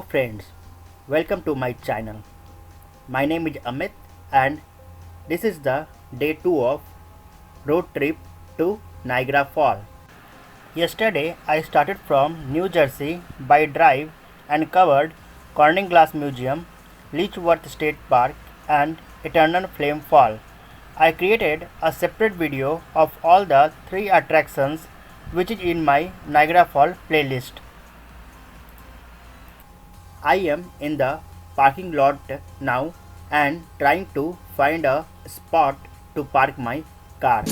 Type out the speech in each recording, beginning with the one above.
Hello friends, welcome to my channel. My name is Amit and this is the day 2 of road trip to Niagara Falls. Yesterday I started from New Jersey by drive and covered Corning Glass Museum, Leechworth State Park and Eternal Flame Fall. I created a separate video of all the 3 attractions which is in my Niagara Falls playlist. I am in the parking lot now and trying to find a spot to park my car.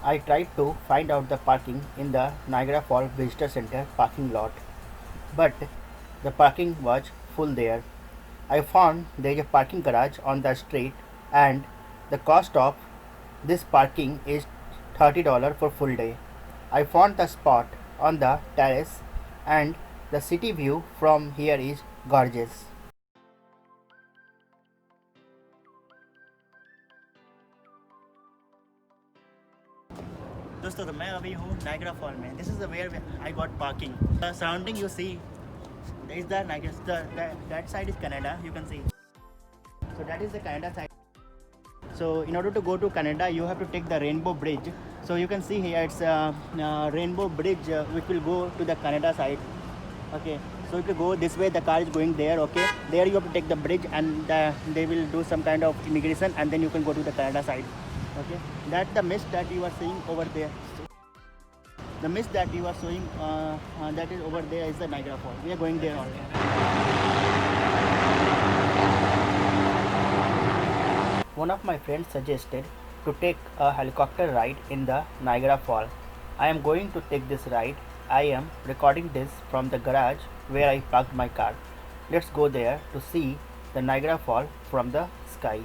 I tried to find out the parking in the Niagara Falls Visitor Center parking lot, but the parking was full there. I found there is a parking garage on the street and the cost of this parking is $30 for full day. I found the spot on the terrace and the city view from here is gorgeous. दोस्तों तो मैं अभी हूँ Niagara fall में. This is the where I got parking. The surrounding you see is the Niagara. That side is Canada. You can see. So that is the Canada side. So in order to go to Canada, you have to take the Rainbow Bridge. So you can see here it's a Rainbow Bridge which will go to the Canada side. Okay, so if you go this way, the car is going there. Okay, there you have to take the bridge and they will do some kind of immigration and then you can go to the Canada side. Okay, that's the mist that you are seeing over there. The mist that you are showing that is over there is the Niagara Falls. We are going there only. One of my friends suggested to take a helicopter ride in the Niagara Falls. I am going to take this ride. I am recording this from the garage where I parked my car. Let's go there to see the Niagara Falls from the sky.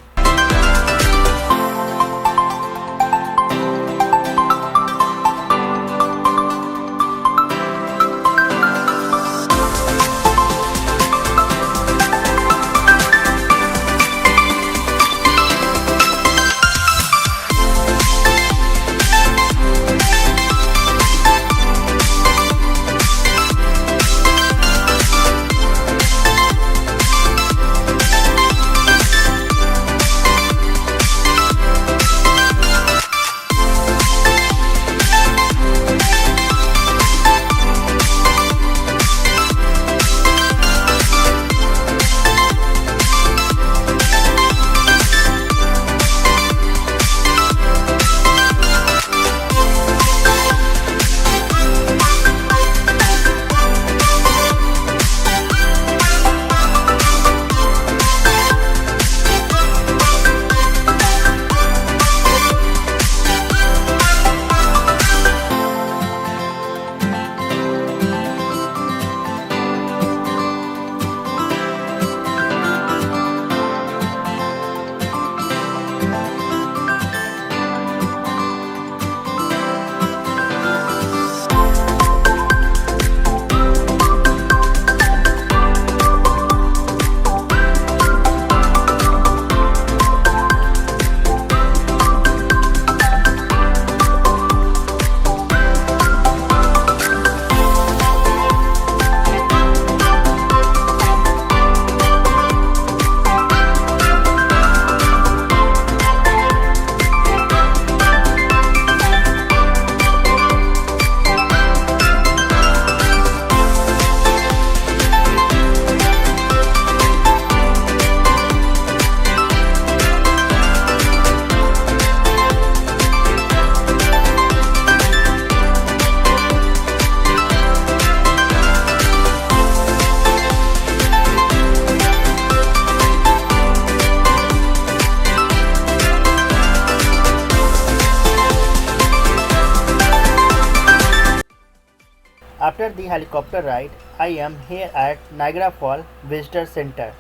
After the helicopter ride, I am here at Niagara Falls Visitor Center.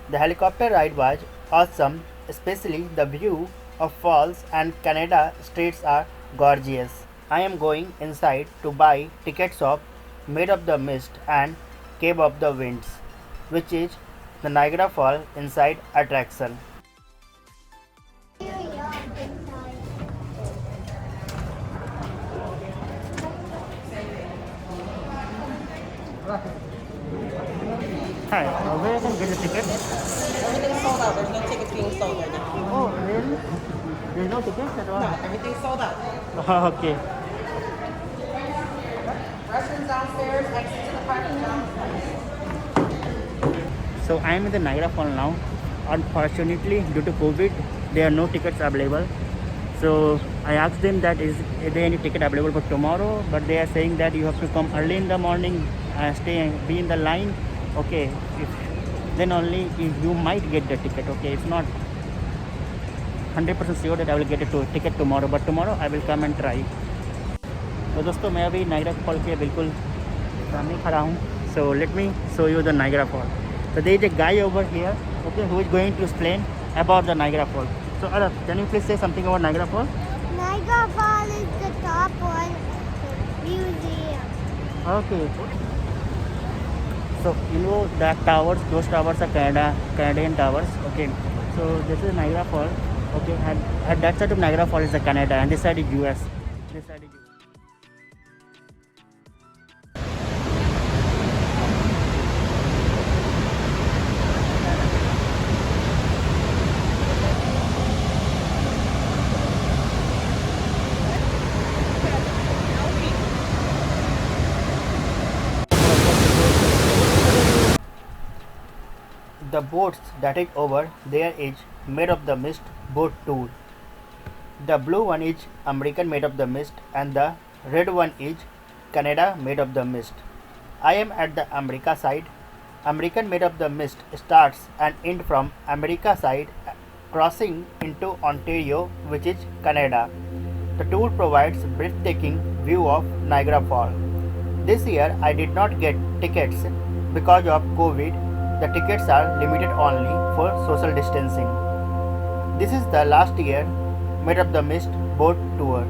The helicopter ride was awesome, especially the view of falls and Canada streets are gorgeous. I am going inside to buy tickets of Made of the Mist and Cave of the Winds, which is the Niagara Falls inside attraction. Hi, where I can get the ticket? Everything's sold out. There's no tickets being sold right now. Oh, really? There's no tickets at all? No, everything's sold out. Okay. Restrooms downstairs, exit to the parking lot. So I am in the Niagara Falls now. Unfortunately, due to COVID, there are no tickets available. So I asked them that is there any ticket available for tomorrow, but they are saying that you have to come early in the morning, stay and be in the line. Okay, if, then only if you might get the ticket. Okay, it's not 100% sure that I will get a ticket tomorrow, but tomorrow I will come and try. तो दोस्तों मैं अभी Niagara fall के बिल्कुल सामने खड़ा हूँ. So let me show you the Niagara Fall. So there is a guy over here, okay, who is going to explain about the Niagara Fall. So Araf, can you please say something about Niagara Fall? Niagara Falls is the top one museum. Okay. So you know that towers, those towers are Canadian towers. Okay. So this is Niagara Fall. Okay, and at that side of Niagara Fall is the Canada, and this side is US. This side is US. The boats that is over there is made of the mist boat tour. The blue one is American made of the mist and the red one is Canada made of the mist. I am at the America side. American made of the mist starts and ends from America side crossing into Ontario, which is Canada. The tour provides breathtaking view of Niagara Falls. This year I did not get tickets because of COVID. The tickets are limited only for social distancing. This is the last year Made of the Mist boat tour.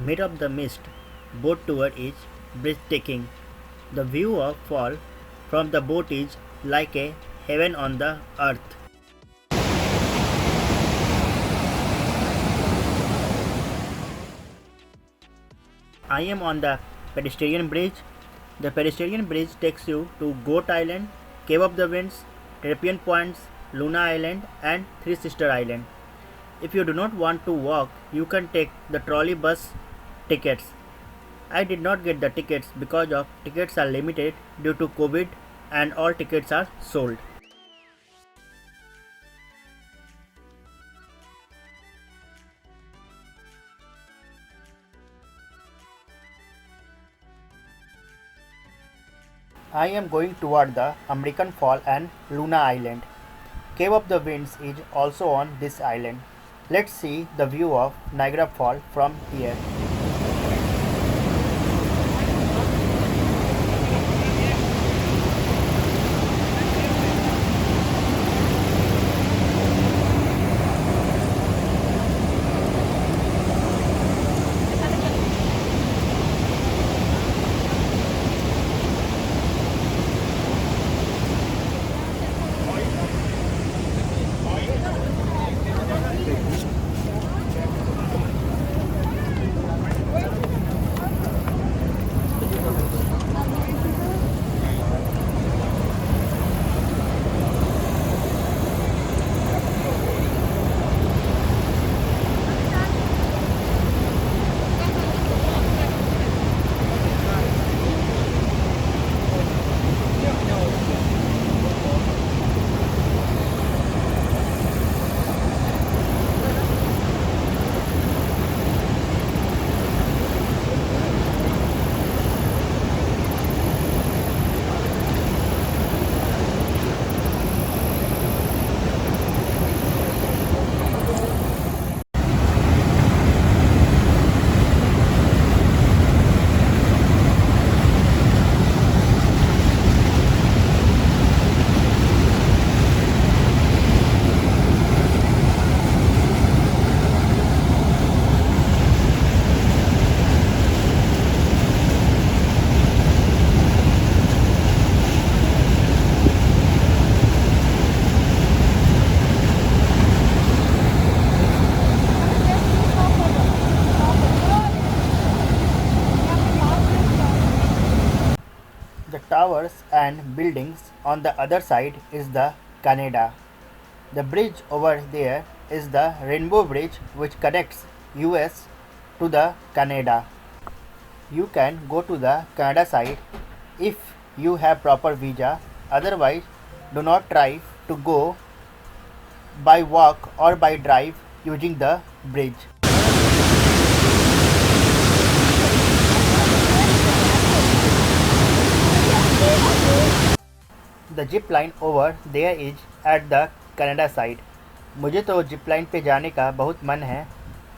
mid of the mist, boat tour is breathtaking. The view of fall from the boat is like a heaven on the earth. I am on the pedestrian bridge. The pedestrian bridge takes you to Goat Island, Cave of the Winds, Terrapin Points, Luna Island and Three Sister Island. If you do not want to walk, you can take the trolley bus tickets. I did not get the tickets because of tickets are limited due to COVID and all tickets are sold. I am going toward the American Fall and Luna Island. Cave of the Winds is also on this island. Let's see the view of Niagara Fall from here. The towers and buildings on the other side is the Canada. The bridge over there is the Rainbow Bridge which connects US to the Canada. You can go to the Canada side if you have proper visa, otherwise do not try to go by walk or by drive using the bridge. The zip line over there is at the Canada side. मुझे तो zip line पे जाने का बहुत मन है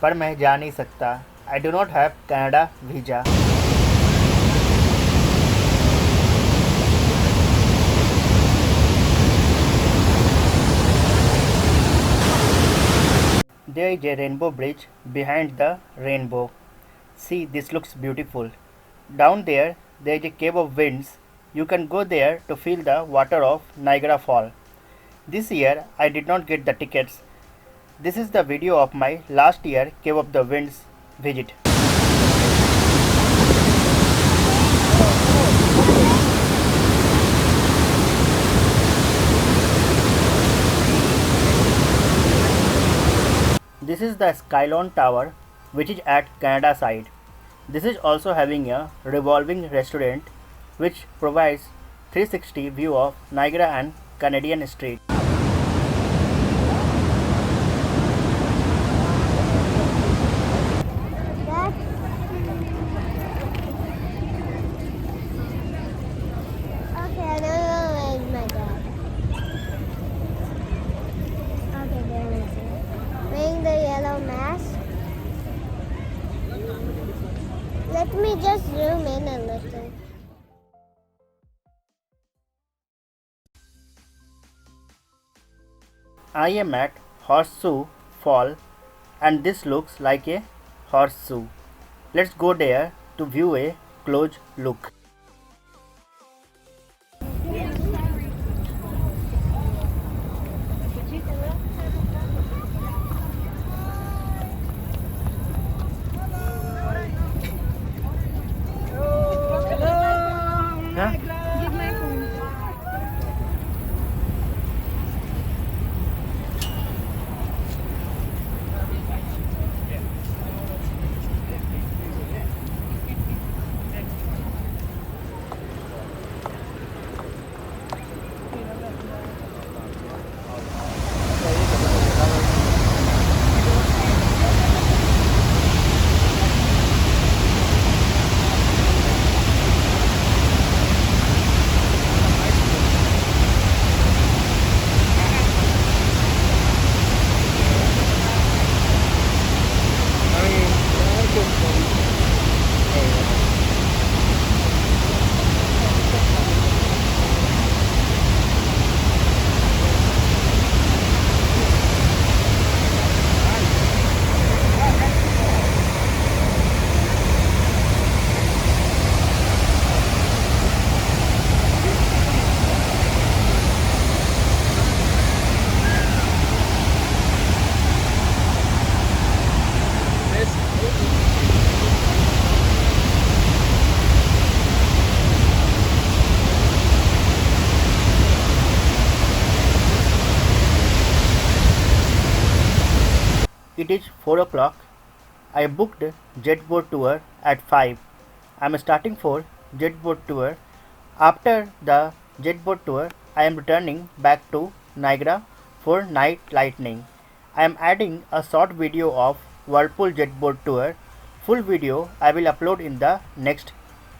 पर मैं जा नहीं सकता. I do not have Canada visa. There is a rainbow bridge behind the rainbow. See, this looks beautiful. Down there is a cave of winds. You can go there to feel the water of Niagara Fall. This year I did not get the tickets. This is the video of my last year Cave of the Winds visit. This is the Skylon Tower which is at Canada side. This is also having a revolving restaurant which provides 360 view of Niagara and Canadian Street. Okay, I don't know where's my dad. Okay, there is it. Wearing the yellow mask. Let me just zoom in a little. I am at Horseshoe Fall and this looks like a horseshoe. Let's go there to view a close look. Huh? It is 4 o'clock. I booked jet boat tour at 5. I am starting for jet boat tour. After the jet boat tour, I am returning back to Niagara for night lightning. I am adding a short video of Whirlpool jet boat tour. Full video I will upload in the next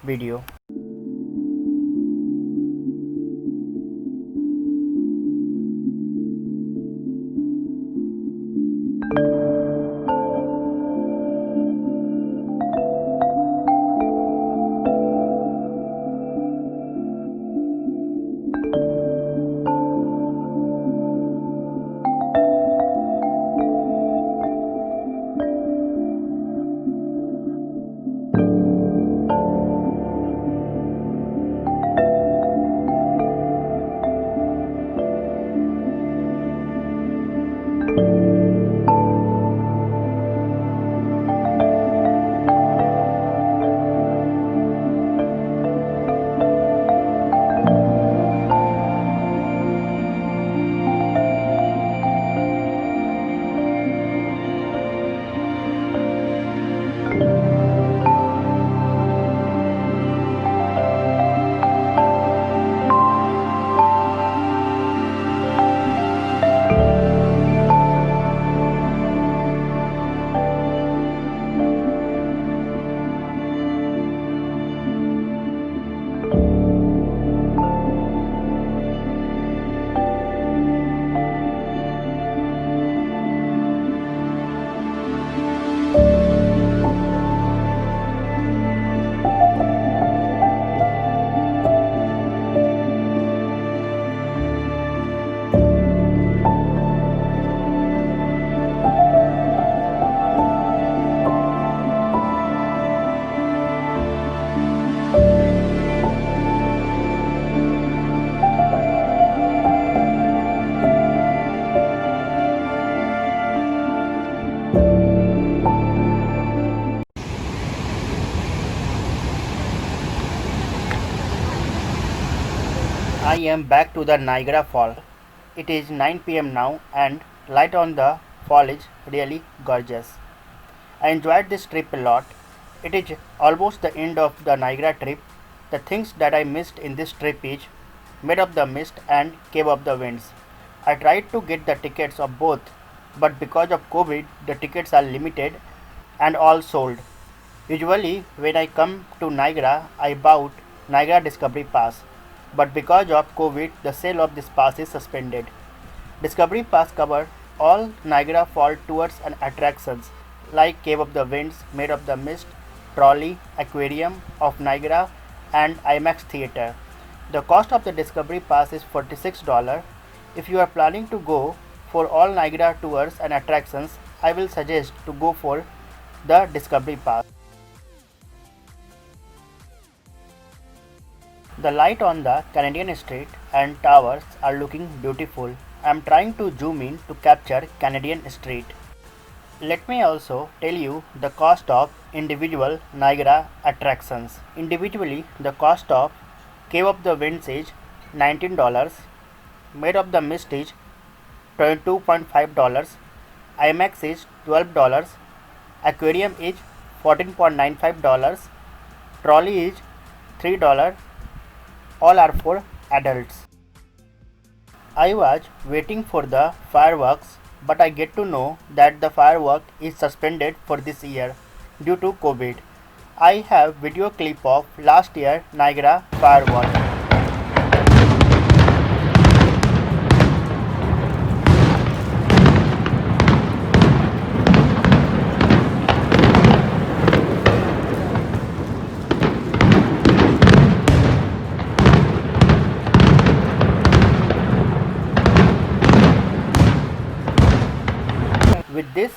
video. I am back to the Niagara Falls. It is 9 p.m. now and light on the fall is really gorgeous. I enjoyed this trip a lot. It is almost the end of the Niagara trip. The things that I missed in this trip is Made of the Mist and Cave of the Winds. I tried to get the tickets of both, but because of COVID, the tickets are limited and all sold. Usually, when I come to Niagara, I bought Niagara Discovery Pass, but because of COVID, the sale of this pass is suspended. Discovery Pass covers all Niagara Falls tours and attractions like Cave of the Winds, Made of the Mist, Trolley, Aquarium of Niagara, and IMAX Theatre. The cost of the Discovery Pass is $46. If you are planning to go for all Niagara tours and attractions, I will suggest to go for the Discovery Pass. The light on the Canadian street and towers are looking beautiful. I am trying to zoom in to capture Canadian street. Let me also tell you the cost of individual Niagara attractions. Individually, the cost of Cave of the Winds is $19, Made of the Mist is $22.5, IMAX is $12, Aquarium is $14.95, Trolley is $3. All are for adults. I was waiting for the fireworks, but I get to know that the firework is suspended for this year due to COVID. I have video clip of last year Niagara firework. With this,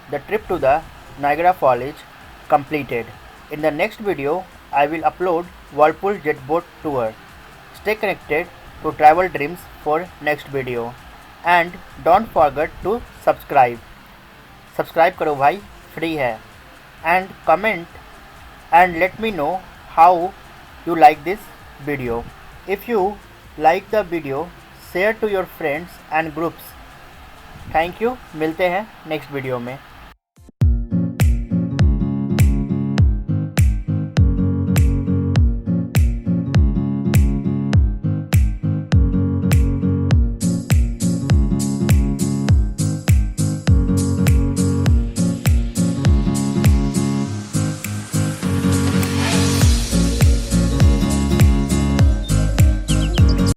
the trip to the Niagara Falls is completed. In the next video, I will upload Whirlpool Jet Boat Tour. Stay connected to Travel Dreams for next video. And don't forget to subscribe. Subscribe करो भाई, free है. And comment and let me know how you like this video. If you like the video, share to your friends and groups. Thank you, मिलते हैं next video में.